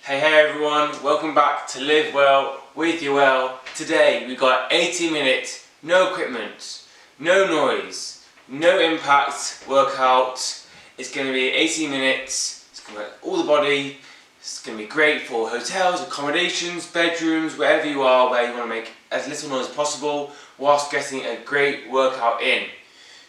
Hey everyone, welcome back to Live Well with You Well. Today we got 80 minutes, no equipment, no noise, no impact workout. It's going to be 80 minutes, it's going to work all the body. It's going to be great for hotels, accommodations, bedrooms, wherever you are, where you want to make as little noise as possible whilst getting a great workout in.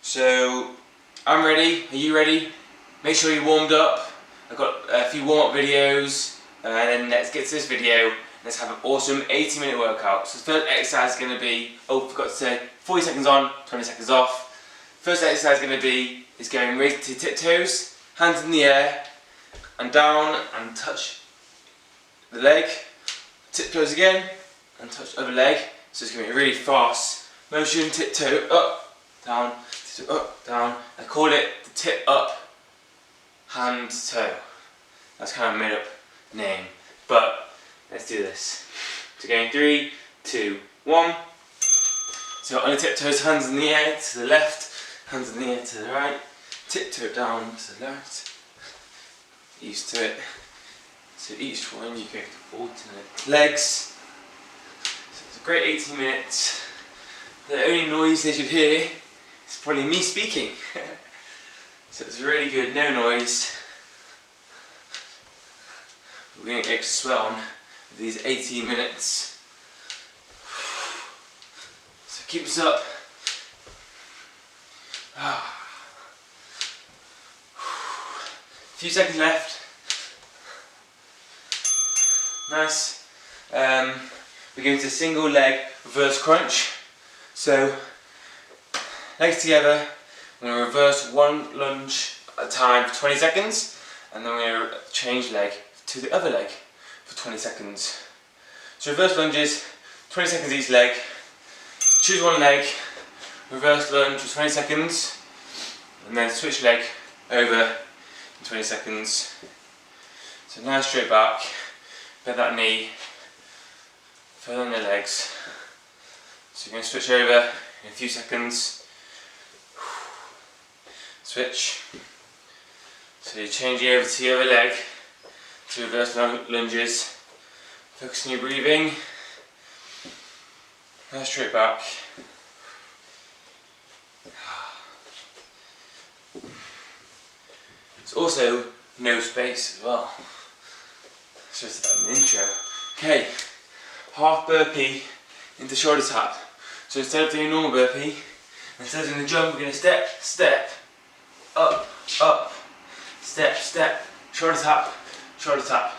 So I'm ready, are you ready? Make sure you're warmed up. I've got a few warm-up videos. And then let's get to this video. Let's have an awesome 80-minute workout. So the first exercise is going to be, forgot to say, 40 seconds on, 20 seconds off. First exercise is going to be going raised to tiptoes, hands in the air, and down, and touch the leg. Tiptoes again, and touch the other leg. So it's going to be a really fast motion. Tiptoe up, down, tiptoe up, down. I call it the tip up, hand toe. That's kind of made up name, but let's do this. So going 3, 2, 1. So on the tiptoes, hands in the air to the left, hands in the air to the right, tiptoe down to the left. Used to it. So each one you go to alternate legs. So it's a great 80 minutes. The only noise they should hear is probably me speaking. So it's really good, no noise. We're going to get extra sweat on these 80 minutes. So keep us up. A few seconds left. Nice. We're going to single leg reverse crunch. So legs together. I'm going to reverse one lunge at a time for 20 seconds, and then we're going to change leg to the other leg for 20 seconds. So reverse lunges, 20 seconds each leg. Choose one leg, reverse lunge for 20 seconds, and then switch leg over in 20 seconds. So nice straight back, bend that knee, further on the legs. So you're going to switch over in a few seconds. Switch. So you're changing over to the other leg. To reverse lunges, focus on your breathing, nice straight back. It's also no space as well. It's just that in the intro. Okay, half burpee into shoulder tap. So instead of doing a normal burpee, instead of doing the jump, we're going to step, step, up, up, step, step, shoulder tap, shoulder tap.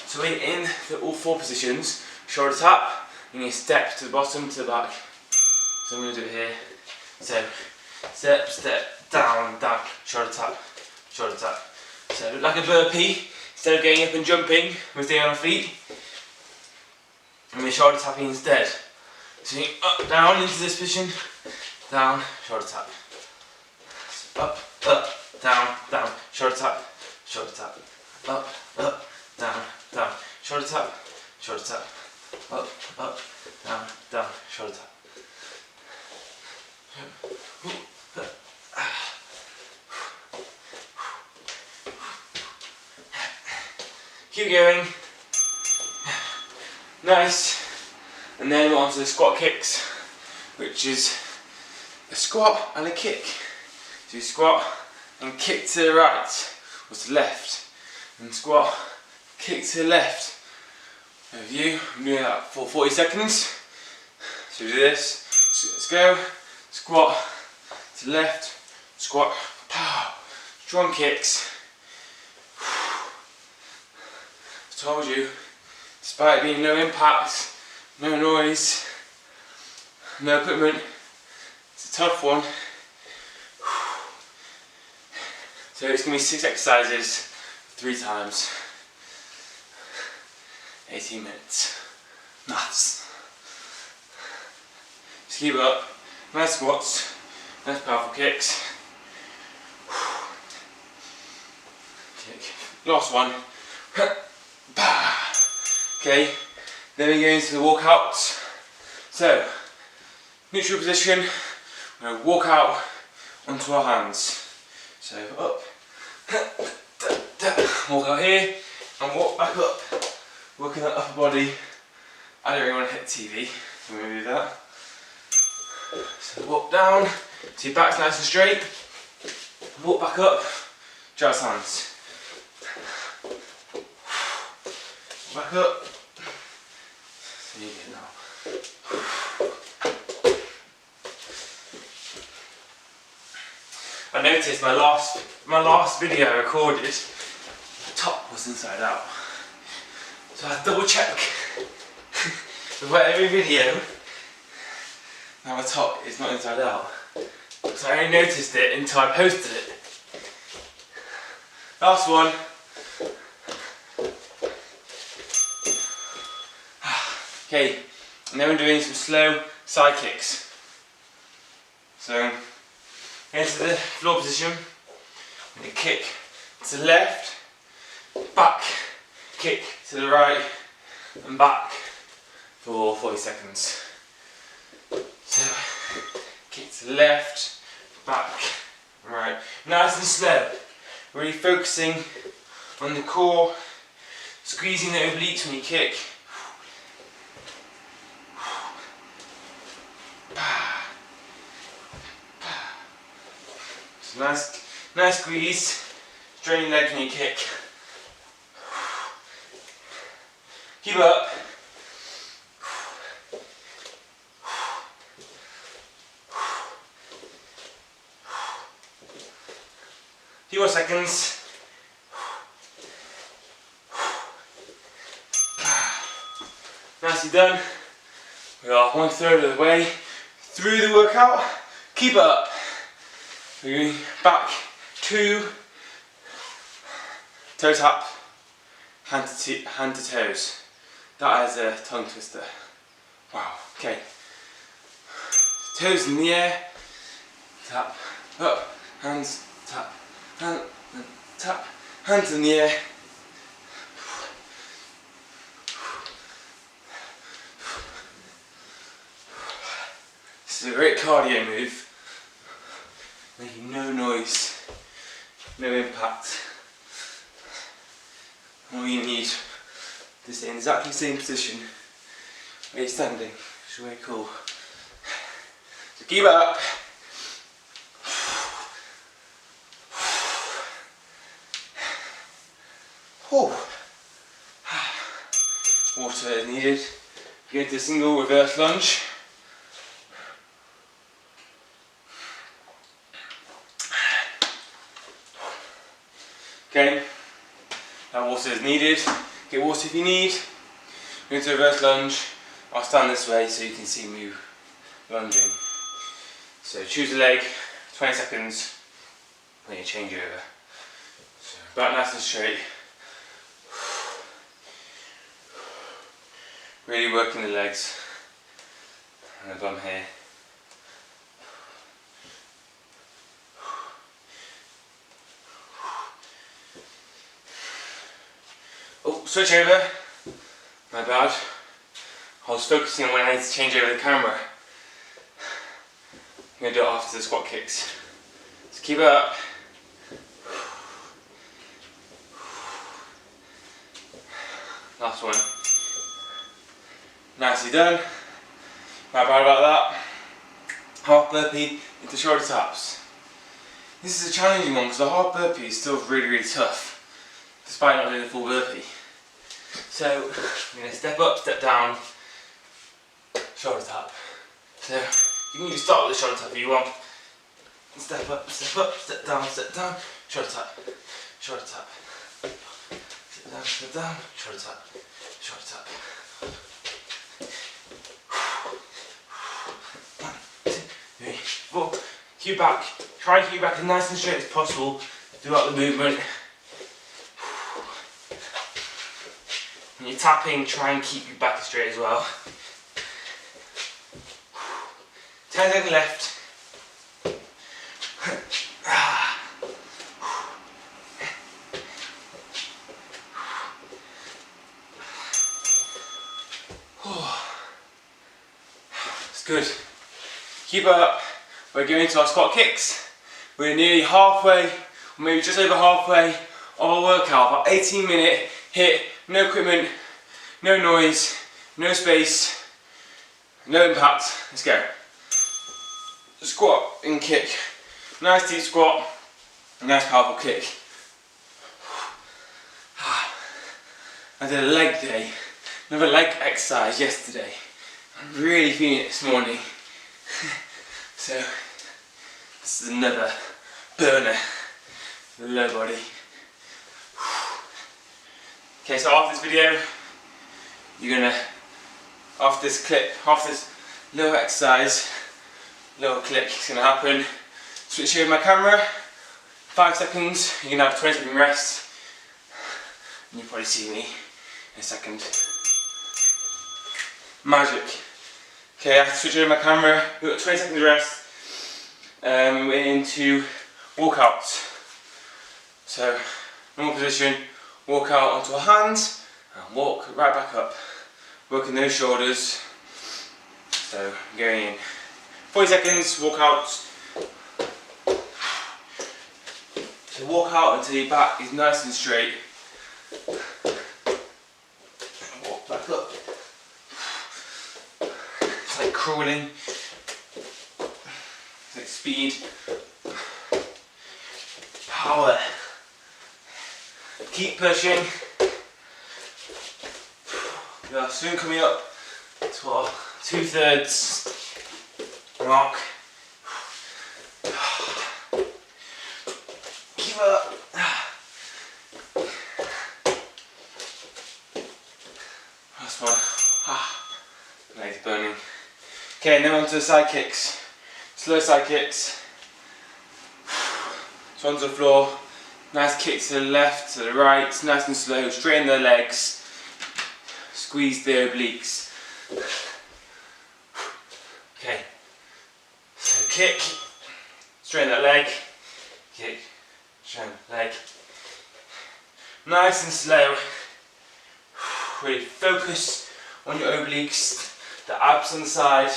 So we're in all four positions. Shoulder tap, you're going to step to the bottom, to the back. So I'm going to do it here. So step, step, down, down, shoulder tap, shoulder tap. So like a burpee, instead of getting up and jumping, we're staying on our feet. And we're shoulder tapping instead. So you're up, down into this position, down, shoulder tap. So up, down, down, shoulder tap, shoulder tap. Up, down, down, shoulder tap, up, down, down, shoulder tap. Keep going. Nice. And then we're on to the squat kicks, which is a squat and a kick. So you squat and kick to the right or to the left. And squat, kick to the left. Over you, I'm doing that for 40 seconds. So we do this, so let's go. Squat to the left, squat, pow. Strong kicks. I told you, despite being no impact, no noise, no equipment, it's a tough one. So it's going to be 6 exercises. 3 times, 18 minutes, maths. Just keep it up, nice squats, nice powerful kicks. Kick. Last one. Okay, then we go into the walkouts. So, neutral position, we're going to walk out onto our hands. So up, walk out here and walk back up. working that upper body. I don't really want to hit the TV, so I'm going to do that. So walk down, so your back's nice and straight. Walk back up, jazz hands. Back up. So you get now. I noticed my last video I recorded, the top was inside out. So I double check before every video that my top is not inside out. So I only noticed it until I posted it. Last one. Okay, and then we're doing some slow side kicks. So, into the floor position, and a kick to the left, back, kick to the right, and back for 40 seconds. So, kick to the left, back, right. Nice and slow. Really focusing on the core, squeezing the obliques when you kick. So nice squeeze, strain your legs when you kick. Keep up. Few more seconds. Nicely done. We are 1/3 of the way through the workout. Keep up. We're going back to toe tap, hand to toes. That is a tongue twister. Wow. Okay. Toes in the air. Tap. Up. Hands. Tap. Hand. Tap. Hands in the air. This is a great cardio move. Making no noise, no impact. All you need to stay in exactly the same position where you're standing, which is very cool. So keep up. Water is needed. Go into a single reverse lunge. Okay, that water is needed. Get water if you need. Go into a reverse lunge. I'll stand this way so you can see me lunging. So choose a leg, 20 seconds, then you change over. So back nice and straight. Really working the legs and the bum here. Oh, switch over. My bad. I was focusing on when I need to change over the camera. I'm going to do it after the squat kicks. So keep it up. Last one. Nicely done. My bad about that. Half burpee into shoulder taps. This is a challenging one because the half burpee is still really tough, despite not doing the full burpee. So I'm going to step up, step down, shoulder tap. So you can either start with the shoulder tap if you want. Step up, step down, shoulder tap, shoulder tap. Step down, shoulder tap, shoulder tap. 1, 2, 3, 4. Keep back. Try and keep back as nice and straight as possible throughout the movement. When you're tapping, try and keep your back straight as well. 10 seconds left. It's good. Keep it up. We're going to our squat kicks. We're nearly halfway, or maybe just over halfway of our workout. About 18-minute HIIT, no equipment, no noise, no space, no impact. Let's go. Squat and kick. Nice deep squat, nice powerful kick. I did a leg day, another leg exercise yesterday. I'm really feeling it this morning. So this is another burner for the lower body. Okay, so after this video, you're gonna, after this clip, after this little exercise, little click is gonna happen. Switch over my camera, 5 seconds, you're gonna have a 20-second rest, and you'll probably see me in a second. Magic. Okay, I have to switch over my camera, we've got 20 seconds rest, we're into walkouts. So, normal position, walk out onto our hands, and walk right back up. Working those shoulders. So, going in. 40 seconds, walk out. So walk out until your back is nice and straight. Walk back up. It's like crawling. It's like speed. Power. Keep pushing. We are soon coming up to our 2/3 mark. Keep up. Last one. Legs burning. Okay, and then on to the side kicks. Slow side kicks. So onto the floor. Nice kick to the left, to the right, nice and slow. Straighten the legs. Squeeze the obliques. Okay. So kick, straighten that leg, kick, straighten leg. Nice and slow. Really focus on your obliques, the abs on the side.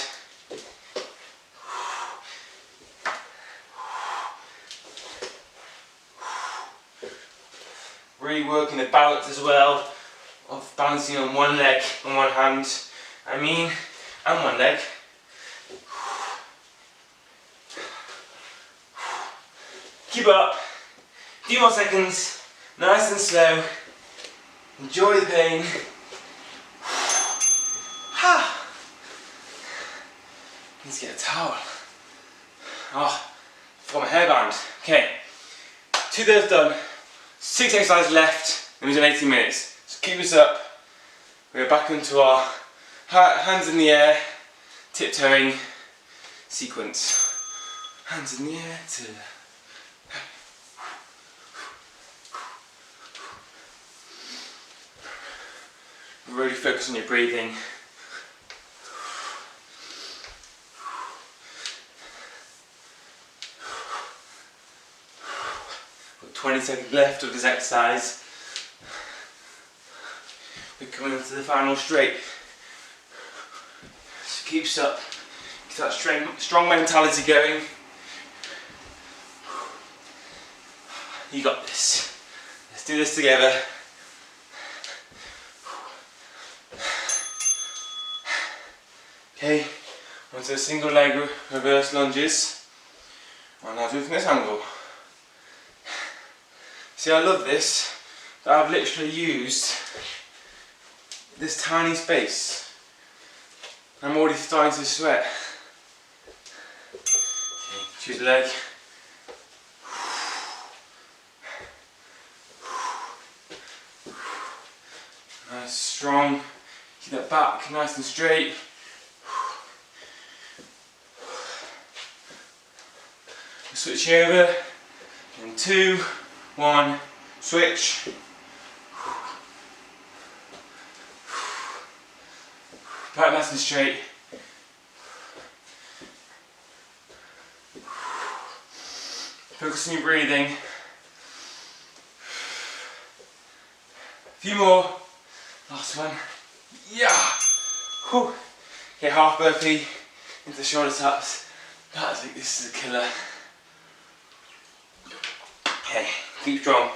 Really working the balance as well, of balancing on one leg, on one hand, and one leg. Keep up, a few more seconds, nice and slow, enjoy the pain. Let's get a towel. Oh, forgot my hairband. Okay, 2/3 done, 6 exercises left, and we've done 18 minutes. So keep this up, we're back into our hands in the air, tiptoeing sequence. Hands in the air to really focus on your breathing. Got 20 seconds left of this exercise. We're coming into the final straight. So keeps up, keep that strong mentality going. You got this. Let's do this together. Okay, onto the single leg reverse lunges. And I'll do it from this angle. See, I love this, that I've literally used this tiny space. I'm already starting to sweat. Okay, choose the leg. Nice, strong. Keep that back nice and straight. Switch over in 2, 1, switch. Back nice and straight. Focus on your breathing. A few more. Last one. Yeah. Whew. Okay, half burpee into the shoulder taps. That's like, this is a killer. Okay, keep strong.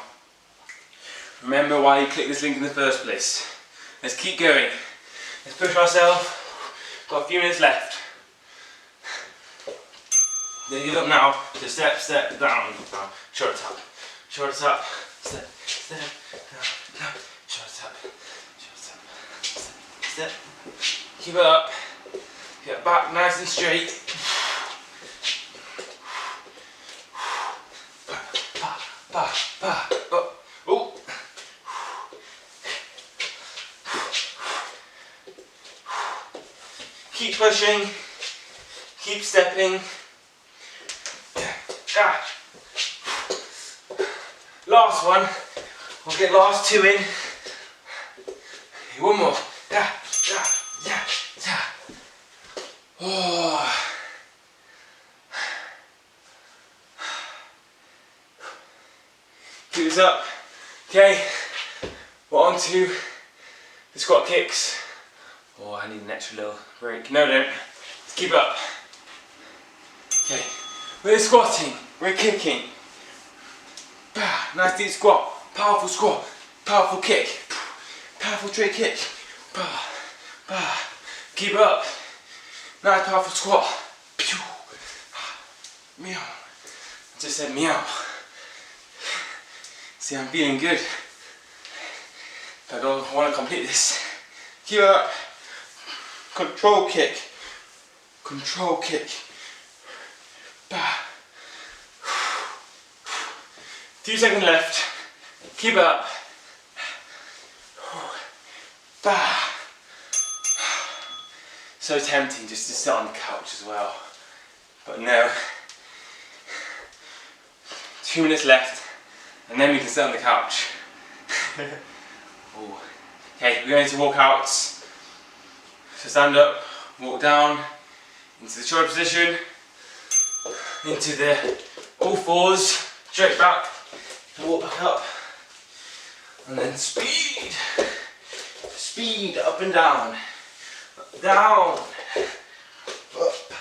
Remember why you clicked this link in the first place. Let's keep going. Let's push ourselves. Got a few minutes left. Then you look now to step, step, down. Now, shoulder tap, step, step, down, shoulder tap, step. Keep it up. Get back nice and straight. Oh. Keep pushing. Keep stepping. Last one. We'll get last two in. One more. Oh. Keep this up. Okay. We're on to the squat kicks. Oh, I need an extra little break. No, don't. Let's keep it up. Okay. We're squatting. We're kicking. Nice deep squat. Powerful squat. Powerful kick. Powerful straight kick. Keep it up. Nice powerful squat. Meow. I just said meow. See, I'm feeling good. But I want to complete this. Keep it up. Control kick. Control kick. Few seconds left. Keep it up. So tempting just to sit on the couch as well. But no. 2 minutes left and then we can sit on the couch. Ooh. Okay, we're going to walk out. So stand up, walk down, into the shoulder position, into the all fours, straight back, and walk back up. And then speed, up and down, down, up.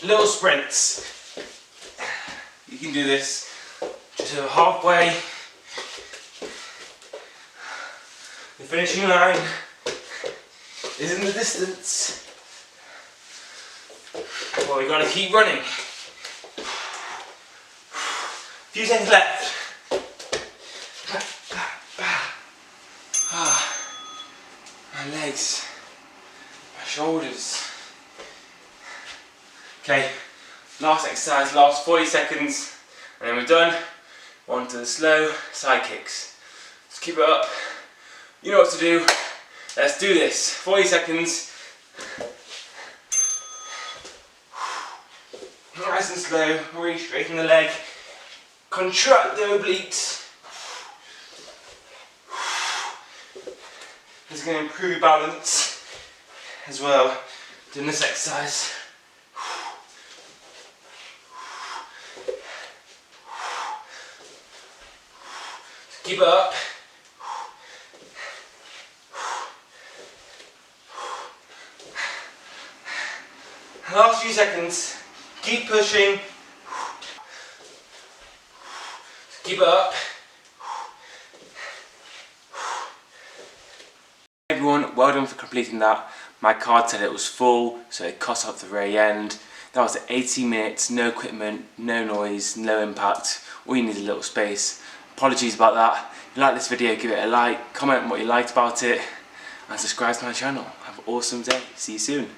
Little sprints. You can do this just halfway. The finishing line is in the distance. Well, we've got to keep running. Few seconds left. My legs, my shoulders. Okay, last exercise, last 40 seconds, and then we're done. On to the slow side kicks. Let's keep it up. You know what to do. Let's do this. 40 seconds. Nice and slow. Really straighten the leg. Contract the obliques. This is going to improve balance as well. Doing this exercise. Keep it up. Last few seconds. Keep pushing. Keep it up. Everyone, well done for completing that. My card said it was full, so it cut off the very end. That was 80 minutes, no equipment, no noise, no impact. All you need is a little space. Apologies about that. If you like this video, give it a like, comment what you liked about it, and subscribe to my channel. Have an awesome day. See you soon.